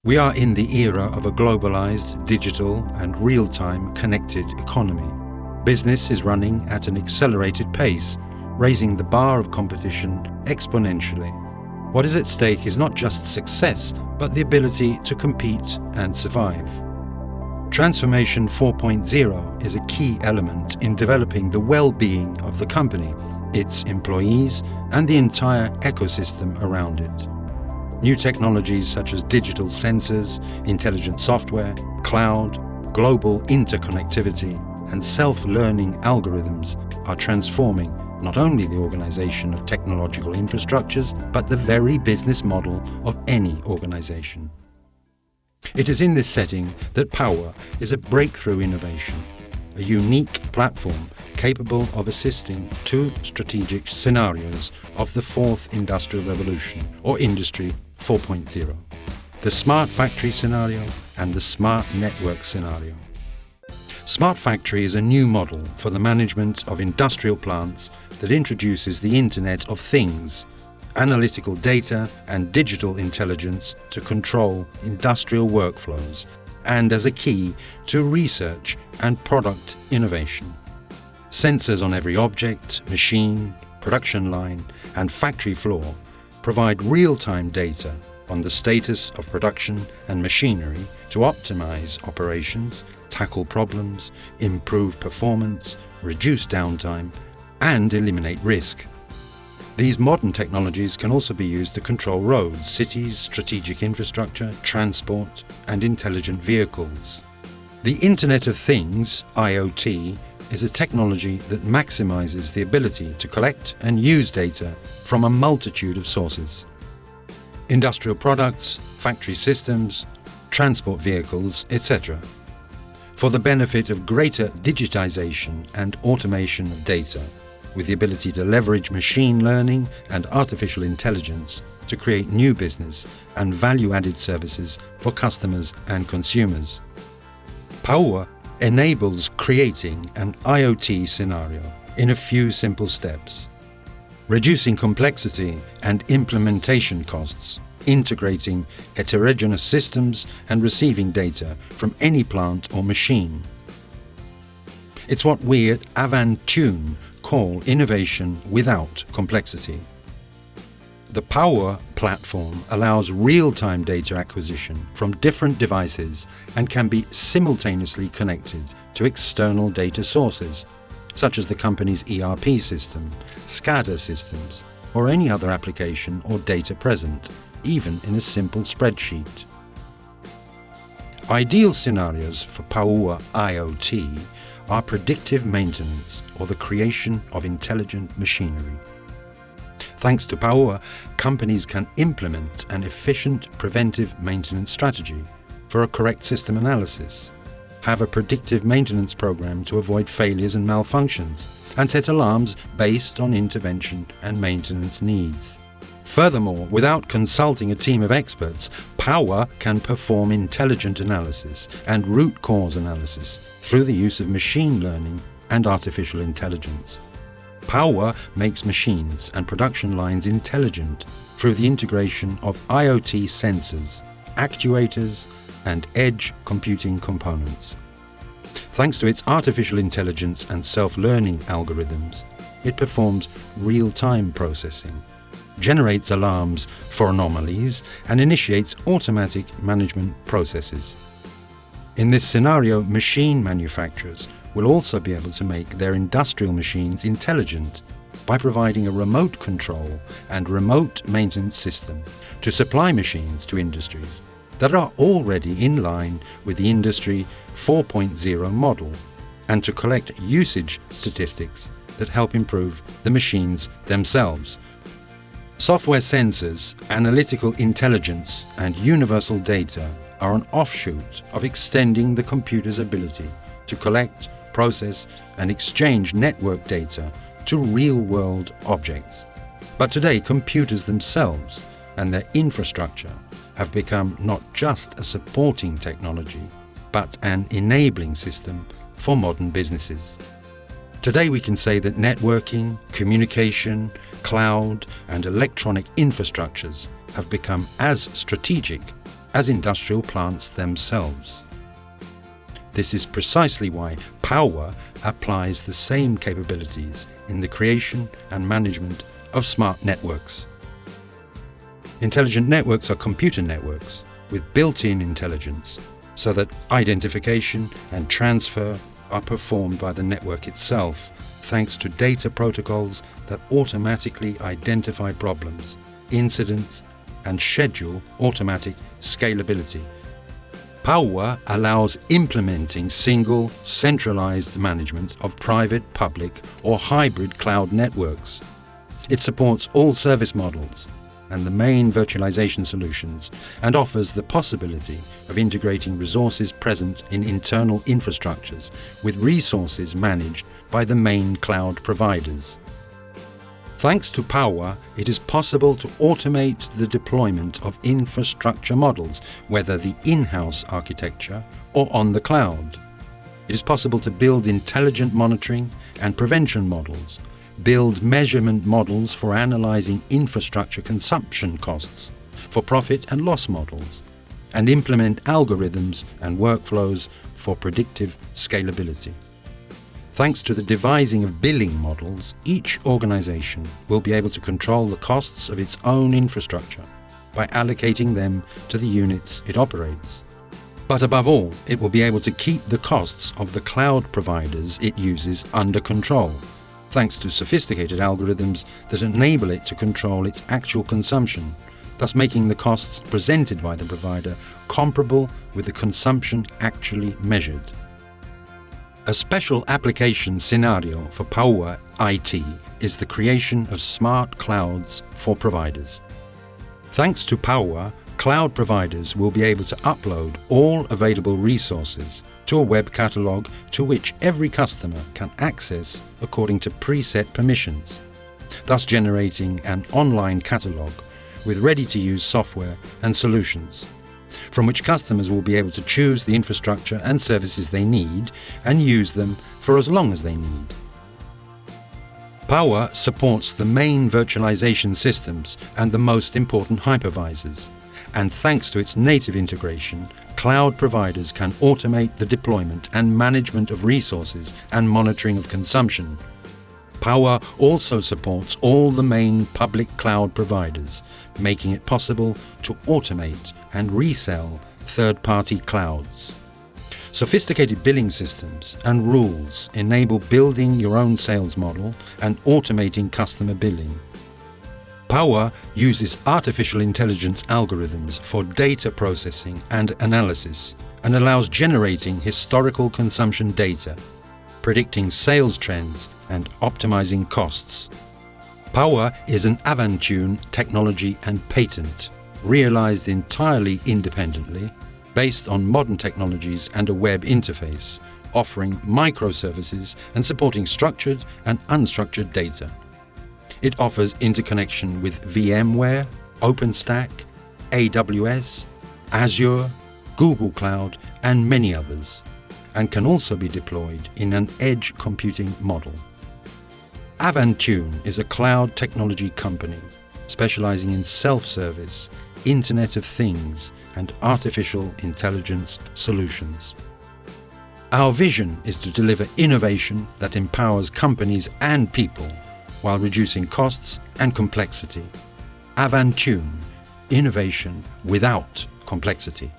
We are in the era of a globalized, digital and real-time connected economy. Business is running at an accelerated pace, raising the bar of competition exponentially. What is at stake is not just success, but the ability to compete and survive. Transformation 4.0 is a key element in developing the well-being of the company, its employees, and the entire ecosystem around it. New technologies such as digital sensors, intelligent software, cloud, global interconnectivity, and self-learning algorithms are transforming not only the organization of technological infrastructures, but the very business model of any organization. It is in this setting that Powua is a breakthrough innovation, a unique platform capable of assisting two strategic scenarios of the fourth industrial revolution, or Industry 4.0, the smart factory scenario and the smart network scenario. Smart factory is a new model for the management of industrial plants that introduces the Internet of Things, analytical data and digital intelligence to control industrial workflows, and as a key to research and product innovation. Sensors on every object, machine, production line, and factory floor provide real-time data on the status of production and machinery to optimize operations, tackle problems, improve performance, reduce downtime, and eliminate risk. These modern technologies can also be used to control roads, cities, strategic infrastructure, transport, and intelligent vehicles. The Internet of Things, IoT, is a technology that maximizes the ability to collect and use data from a multitude of sources. Industrial products, factory systems, transport vehicles, etc. For the benefit of greater digitization and automation of data, with the ability to leverage machine learning and artificial intelligence to create new business and value-added services for customers and consumers. Powua enables creating an IoT scenario in a few simple steps, reducing complexity and implementation costs, integrating heterogeneous systems and receiving data from any plant or machine. It's what we at Avantune call innovation without complexity. The Powua platform allows real-time data acquisition from different devices and can be simultaneously connected to external data sources, such as the company's ERP system, SCADA systems, or any other application or data present, even in a simple spreadsheet. Ideal scenarios for Powua IoT are predictive maintenance or the creation of intelligent machinery. Thanks to Powua, companies can implement an efficient preventive maintenance strategy for a correct system analysis, have a predictive maintenance program to avoid failures and malfunctions, and set alarms based on intervention and maintenance needs. Furthermore, without consulting a team of experts, Powua can perform intelligent analysis and root cause analysis through the use of machine learning and artificial intelligence. Powua makes machines and production lines intelligent through the integration of IoT sensors, actuators, and edge computing components. Thanks to its artificial intelligence and self-learning algorithms, it performs real-time processing, generates alarms for anomalies, and initiates automatic management processes. In this scenario, machine manufacturers will also be able to make their industrial machines intelligent by providing a remote control and remote maintenance system to supply machines to industries that are already in line with the Industry 4.0 model, and to collect usage statistics that help improve the machines themselves. Software sensors, analytical intelligence, and universal data are an offshoot of extending the computer's ability to collect, process, and exchange network data to real-world objects. But today, computers themselves and their infrastructure have become not just a supporting technology, but an enabling system for modern businesses. Today we can say that networking, communication, cloud, and electronic infrastructures have become as strategic as industrial plants themselves. This is precisely why Powua applies the same capabilities in the creation and management of smart networks. Intelligent networks are computer networks with built-in intelligence, so that identification and transfer are performed by the network itself, thanks to data protocols that automatically identify problems, incidents, and schedule automatic scalability. Powua allows implementing single, centralized management of private, public, or hybrid cloud networks. It supports all service models and the main virtualization solutions, and offers the possibility of integrating resources present in internal infrastructures with resources managed by the main cloud providers. Thanks to Powua, it is possible to automate the deployment of infrastructure models, whether the in-house architecture or on the cloud. It is possible to build intelligent monitoring and prevention models, build measurement models for analyzing infrastructure consumption costs, for profit and loss models, and implement algorithms and workflows for predictive scalability. Thanks to the devising of billing models, each organization will be able to control the costs of its own infrastructure by allocating them to the units it operates. But above all, it will be able to keep the costs of the cloud providers it uses under control, thanks to sophisticated algorithms that enable it to control its actual consumption, thus making the costs presented by the provider comparable with the consumption actually measured. A special application scenario for Powua IT is the creation of smart clouds for providers. Thanks to Powua, cloud providers will be able to upload all available resources to a web catalog to which every customer can access according to preset permissions, thus generating an online catalog with ready-to-use software and solutions, from which customers will be able to choose the infrastructure and services they need and use them for as long as they need. Powua supports the main virtualization systems and the most important hypervisors, and thanks to its native integration, cloud providers can automate the deployment and management of resources and monitoring of consumption. Powua also supports all the main public cloud providers, making it possible to automate and resell third-party clouds. Sophisticated billing systems and rules enable building your own sales model and automating customer billing. Powua uses artificial intelligence algorithms for data processing and analysis and allows generating historical consumption data, predicting sales trends and optimizing costs. Powua is an Avantune technology and patent, realized entirely independently, based on modern technologies and a web interface, offering microservices and supporting structured and unstructured data. It offers interconnection with VMware, OpenStack, AWS, Azure, Google Cloud, and many others, and can also be deployed in an edge computing model. Avantune is a cloud technology company specializing in self-service, Internet of Things, and artificial intelligence solutions. Our vision is to deliver innovation that empowers companies and people while reducing costs and complexity. Avantune, innovation without complexity.